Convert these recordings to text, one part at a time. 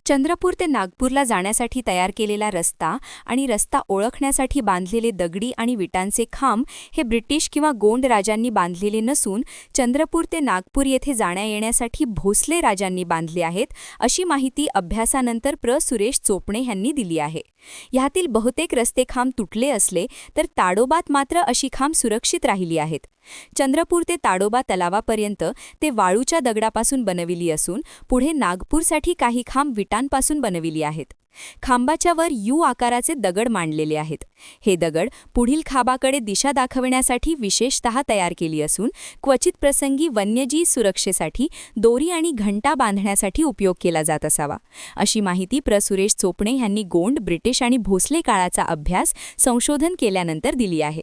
चंद्रपूर ते नागपूरला जाण्यासाठी तयार केलेला रस्ता आणि रस्ता ओळखण्यासाठी बांधलेले दगडी आणि विटांचे खांब हे ब्रिटिश किंवा गोंड राजांनी बांधलेले नसून चंद्रपूर ते नागपूर येथे जाण्या-येण्यासाठी भोसले राजांनी बांधले आहेत, अशी माहिती अभ्यासानंतर सुरेश चोपणे यांनी दिली आहे. ह्यातील बहुतेक रस्ते खांब तुटले असले तर ताडोबात मात्र अशी खांब सुरक्षित राहिली आहेत. चंद्रपूर ते ताडोबा तलावापर्यंत ते वाळूच्या दगडापासून बनविली असून पुढे नागपूरसाठी काही खांब विटांपासून बनविली आहेत. खांबाच्या वर यू आकाराचे दगड मांडलेले आहेत. हे दगड पुढील खांबाकडे दिशा दाखविण्यासाठी विशेषतः तयार केली असून क्वचित प्रसंगी वन्यजीव सुरक्षेसाठी दोरी आणि घंटा बांधण्यासाठी उपयोग केला जात असावा, अशी माहिती सुरेश चोपणे यांनी गोंड, ब्रिटिश आणि भोसले काळाचा अभ्यास संशोधन केल्यानंतर दिली आहे.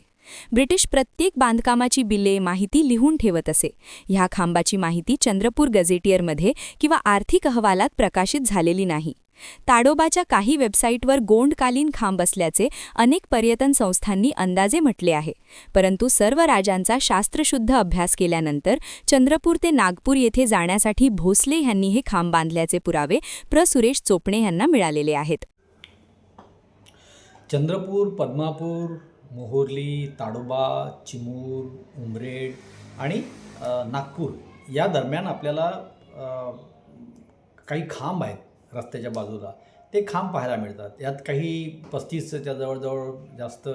ब्रिटिश प्रत्येक बांधकामाची बिले माहिती लिहून ठेवत असे. ह्या खांबाची माहिती चंद्रपूर गझेटियरमध्ये किंवा आर्थिक अहवालात प्रकाशित झालेली नाही. ताडोबाच्या काही वेबसाईटवर गोंडकालीन खांब असल्याचे अनेक पर्यटन संस्थांनी अंदाजे म्हटले आहे, परंतु सर्व राजांचा शास्त्रशुद्ध अभ्यास केल्यानंतर चंद्रपूर ते नागपूर येथे जाण्यासाठी भोसले यांनी हे खांब बांधल्याचे पुरावे सुरेश चोपणे यांना मिळालेले आहेत. चंद्रपूर, पद्मापूर, मोहोर्ली, ताडोबा, चिमूर, उमरेड आणि नागपूर या दरम्यान आपल्याला काही खांब आहेत रस्त्याच्या बाजूला. ते खांब पाहायला मिळतात. यात काही 35च्या जवळजवळ जास्त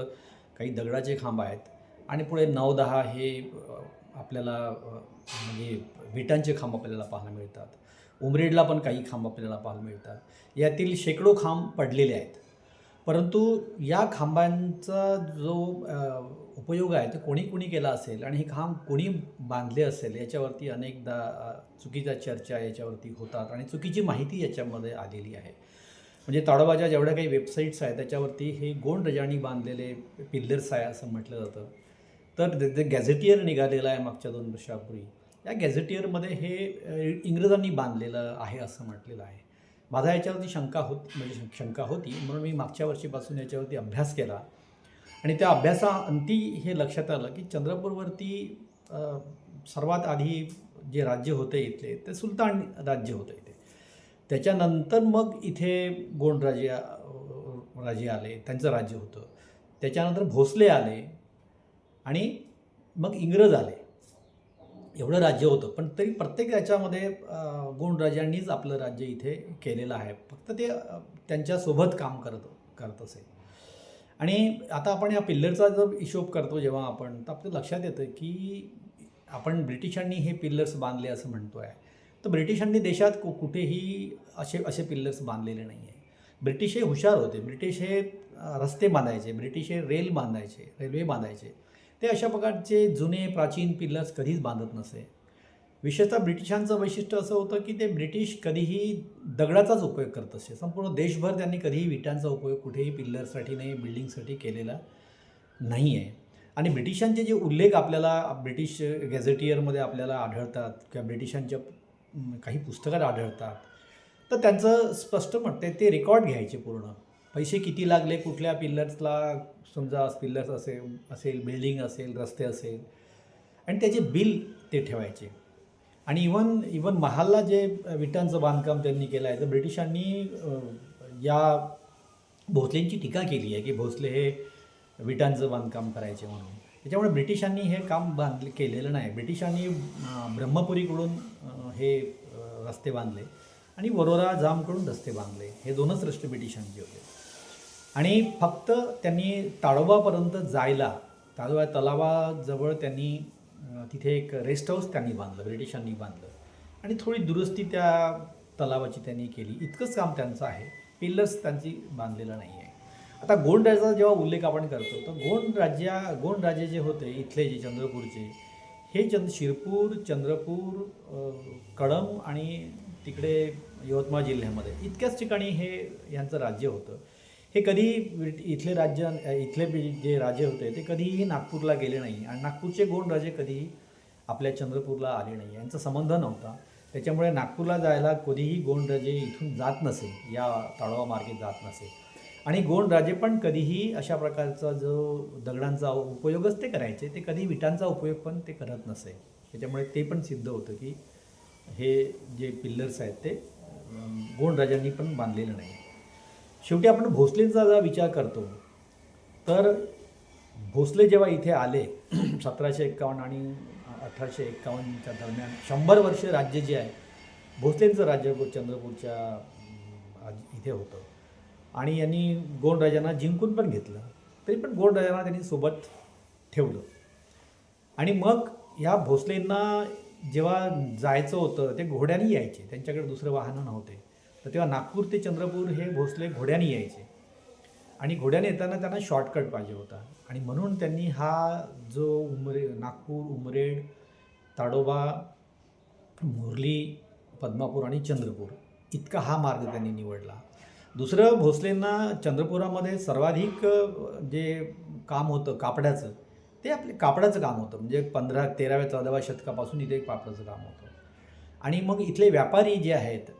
काही दगडाचे खांब आहेत आणि पुढे 9-10 हे आपल्याला म्हणजे विटांचे खांब आपल्याला पाहायला मिळतात. उमरेडला पण काही खांब आपल्याला पाहायला मिळतात. यातील शेकडो खांब पडलेले आहेत, परंतु या खांबांचा जो उपयोग आहे तो कोणी केला असेल आणि हे खांब कोणी बांधले असेल याच्यावरती अनेकदा चुकीच्या चर्चा याच्यावरती होतात आणि चुकीची माहिती याच्यामध्ये आलेली आहे. म्हणजे ताडोबाच्या जेवढ्या काही वेबसाईट्स आहेत त्याच्यावरती हे गोंड राजांनी बांधलेले पिल्लर्स आहे असं म्हटलं जातं. तर जे गॅझेटियर निघालेलं आहे मागच्या 2 वर्षापूर्वी, या गॅझेटियरमध्ये हे इंग्रजांनी बांधलेलं आहे असं म्हटलेलं आहे. माझा याच्यावरती शंका होती म्हणून मी मागच्या वर्षीपासून याच्यावरती अभ्यास केला आणि त्या अभ्यासाअंती हे लक्षात आलं की चंद्रपूरवरती सर्वात आधी जे राज्य होते इथले ते सुलतान राज्य होतं इथे. त्याच्यानंतर मग इथे गोंड राजे आले, त्यांचं राज्य होतं. त्याच्यानंतर भोसले आले आणि मग इंग्रज आले. एवढं राज्य होतं, पण तरी प्रत्येक याच्यामध्ये गोंड राजांनीच आपलं राज्य इथे केलेलं आहे. फक्त ते त्यांच्यासोबत काम करत असे. आणि आता आपण या पिल्लरचा जर हिशोब करतो जेव्हा आपण, तर आपल्या लक्षात येतं की आपण ब्रिटिशांनी हे पिल्लर्स बांधले असं म्हणतो आहे, तर ब्रिटिशांनी देशात कुठेही असे पिल्लर्स बांधलेले नाही आहे. ब्रिटिश हे हुशार होते. ब्रिटिश हे रस्ते बांधायचे, ब्रिटिश हे रेल्वे बांधायचे. ते अशा प्रकारचे जुने प्राचीन पिल्लर्स कधीच बांधत नसे. विशेषतः ब्रिटिशांचं वैशिष्ट्य असं होतं की ते ब्रिटिश कधीही दगडाचाच उपयोग करत असे. संपूर्ण देशभर त्यांनी कधीही विटांचा उपयोग कुठेही पिल्लरसाठी नाही, बिल्डिंगसाठी केलेला नाही आहे. आणि ब्रिटिशांचे जे उल्लेख आपल्याला ब्रिटिश गॅझेटियरमध्ये आपल्याला आढळतात किंवा ब्रिटिशांच्या काही पुस्तकात आढळतात, तर त्यांचं स्पष्ट म्हणते ते रेकॉर्ड घ्यायचे पूर्ण. पैसे किती लागले कुठल्या पिल्लर्सला, समजा पिल्लर्स असेल, बिल्डिंग असेल, रस्ते असेल, आणि त्याचे बिल ते ठेवायचे. आणि इवन महालला जे विटांचं बांधकाम त्यांनी केलं आहे, तर ब्रिटिशांनी या भोसलेंची टीका केली आहे की भोसले हे विटांचं बांधकाम करायचे म्हणून. त्याच्यामुळे ब्रिटिशांनी हे काम केलेलं नाही. ब्रिटिशांनी ब्रह्मपुरीकडून हे रस्ते बांधले आणि वरोरा जामकडून रस्ते बांधले. हे 2च रस्ते ब्रिटिशांचे होते. आणि फक्त त्यांनी ताडोबापर्यंत जायला, ताडोबा तलावाजवळ त्यांनी तिथे एक रेस्ट हाऊस त्यांनी बांधलं, ब्रिटिशांनी बांधलं आणि थोडी दुरुस्ती त्या तलावाची त्यांनी केली. इतकंच काम त्यांचं आहे. पिल्लर्स त्यांची बांधलेलं नाही आहे. आता गोंड राजाचा जेव्हा उल्लेख आपण करतो, तर गोंड राजे जे होते इथले, जे चंद्रपूरचे, हे शिरपूर, चंद्रपूर, कळंब आणि तिकडे यवतमाळ जिल्ह्यामध्ये इतक्याच ठिकाणी हे यांचं राज्य होतं. हे कधी इथले जे राजे होते ते कधीही नागपूरला गेले नाही आणि नागपूरचे गोंड राजे कधीही आपल्या चंद्रपूरला आले नाही. यांचा संबंध नव्हता. त्याच्यामुळे नागपूरला जायला कधीही गोंड राजे इथून जात नसे, या ताडोबा मार्गे जात नसे. आणि गोंड राजे पण कधीही अशा प्रकारचा जो दगडांचा उपयोगच ते करायचे, ते कधी विटांचा उपयोग पण ते करत नसे. त्याच्यामुळे ते पण सिद्ध होतं की हे जे पिल्लर्स आहेत ते गोंडराजांनी पण बांधलेलं नाही. शेवटी आपण भोसलेंचा जर विचार करतो तर भोसले जेव्हा इथे आले 1751 आणि 1851च्या दरम्यान 100 वर्ष राज्य जे आहे भोसलेंचं राज्य चंद्रपूरच्या इथे होतं आणि यांनी गोंडराजांना जिंकून पण घेतलं. तरी पण गोंडराजांना त्यांनी सोबत ठेवलं. आणि मग ह्या भोसलेंना जेव्हा जायचं होतं ते घोड्याने यायचे, त्यांच्याकडे दुसरं वाहनं नव्हते. तर तेव्हा नागपूर ते चंद्रपूर हे भोसले घोड्याने यायचे आणि घोड्याने येताना त्यांना शॉर्टकट पाहिजे होता आणि म्हणून त्यांनी हा जो नागपूर, उमरेड, ताडोबा, मुरली, पद्मापूर आणि चंद्रपूर इतका हा मार्ग त्यांनी निवडला. दुसरं भोसलेंना चंद्रपुरामध्ये सर्वाधिक जे काम होतं कापडाचं ते आपले कापडाचं काम होतं. म्हणजे 13व्या-14व्या शतकापासून इथे कापडाचं काम होतं. आणि मग इथले व्यापारी जे आहेत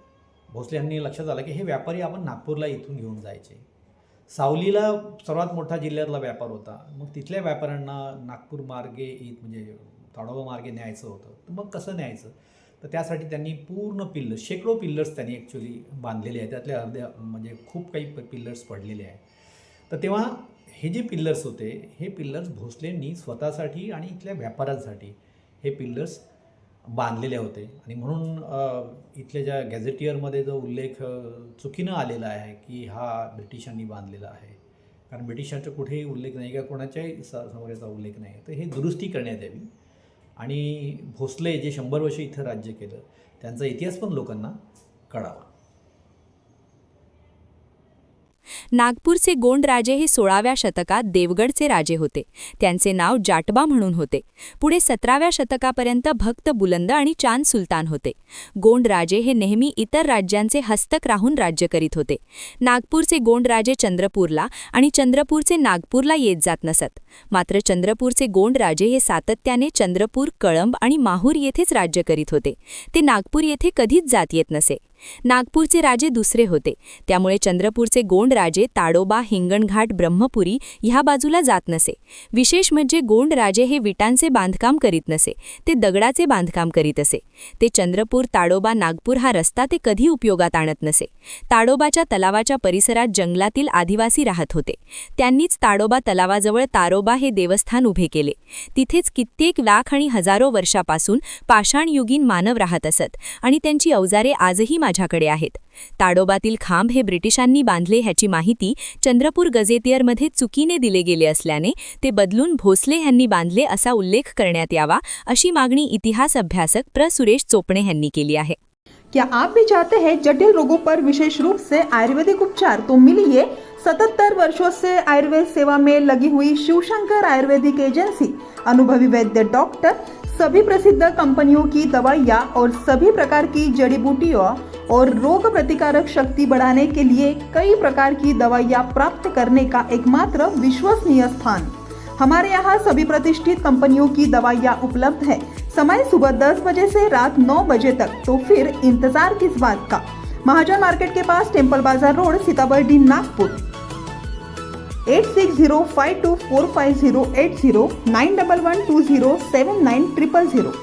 भोसल्यांनी लक्षात आलं की हे व्यापारी आपण नागपूरला इथून घेऊन जायचे. सावलीला सर्वात मोठा जिल्ह्यातला व्यापार होता. मग तिथल्या व्यापाऱ्यांना नागपूर मार्गे म्हणजे ताडोबा मार्गे न्यायचं होतं. तर मग कसं न्यायचं? तर त्यासाठी त्यांनी पूर्ण शेकडो पिल्लर्स त्यांनी ॲक्च्युली बांधलेले आहेत. त्यातले अर्ध्या म्हणजे खूप काही पिल्लर्स पडलेले आहेत. तर तेव्हा हे जे पिल्लर्स होते हे पिल्लर्स भोसलेंनी स्वतःसाठी आणि इथल्या व्यापाऱ्यांसाठी हे पिल्लर्स बांधलेले होते. आणि म्हणून इथल्या ज्या गॅझेटियरमध्ये जो उल्लेख चुकीनं आलेला आहे की हा ब्रिटिशांनी बांधलेला आहे, कारण ब्रिटिशांचा कुठेही उल्लेख नाही किंवा कोणाच्याही समोरचा उल्लेख नाही. तर हे दुरुस्ती करण्यात यावी आणि भोसले जे 100 वर्ष इथं राज्य केलं त्यांचा इतिहास पण लोकांना कळावा. नागपूरचे गोंडराजे हे 16व्या शतकात देवगडचे राजे होते. त्यांचे नाव जाटबा म्हणून होते. पुढे 17व्या शतकापर्यंत भक्त बुलंद आणि चांद सुलतान होते. गोंडराजे हे नेहमी इतर राज्यांचे हस्तक राहून राज्य करीत होते. नागपूरचे गोंडराजे चंद्रपूरला आणि चंद्रपूरचे नागपूरला येत जात नसत. मात्र चंद्रपूरचे गोंडराजे हे सातत्याने चंद्रपूर, कळंब आणि माहूर येथेच राज्य करीत होते. ते नागपूर येथे कधीच जात येत नसे. नागपूरचे राजे दुसरे होते. त्यामुळे चंद्रपूरचे गोंडराजे ताडोबा, हिंगणघाट, ब्रह्मपुरी ह्या बाजूला जात नसे. विशेष म्हणजे गोंडराजे हे विटांचे बांधकाम करीत नसे, ते दगडाचे बांधकाम करीत असे. ते चंद्रपूर, ताडोबा, नागपूर हा रस्ता ते कधी उपयोगात आणत नसे. ताडोबाच्या तलावाच्या परिसरात जंगलातील आदिवासी राहत होते. त्यांनीच ताडोबा तलावाजवळ तारोबा हे देवस्थान उभे केले. तिथेच कित्येक लाख आणि हजारो वर्षापासून पाषाणयुगीन मानव राहत असत आणि त्यांची अवजारे आजही माझ्याकडे आहेत. ताडोबातील खांब हे ब्रिटिशांनी बांधले ह्याची माहिती चंद्रपूर गझेटियरमध्ये चुकीने दिले गेले असल्याने ते बदलून भोसले यांनी बांधले असा उल्लेख करण्यात यावा अशी मागणी इतिहास अभ्यासक प्र. सुरेश चोपणे यांनी केली आहे. क्या आप भी चाहते हैं जटिल रोगों पर विशेष रूप से आयुर्वेदिक उपचार? तो मिलिए 77 वर्षों से आयुर्वेद सेवा में लगी हुई शिवशंकर आयुर्वेदिक एजेंसी. अनुभवी वैद्य डॉक्टर, सभी प्रसिद्ध कंपनियों की दवाइयाँ और सभी प्रकार की जड़ी बूटियों और रोग प्रतिकारक शक्ति बढ़ाने के लिए कई प्रकार की दवाइयाँ प्राप्त करने का एकमात्र विश्वसनीय स्थान. हमारे यहाँ सभी प्रतिष्ठित कंपनियों की दवाइयाँ उपलब्ध है. समय सुबह 10 बजे से रात 9 बजे तक. तो फिर इंतजार किस बात का? महाजन मार्केट के पास, टेम्पल बाजार रोड, सीताबर्डी, नागपुर. 8605245080 9112079000.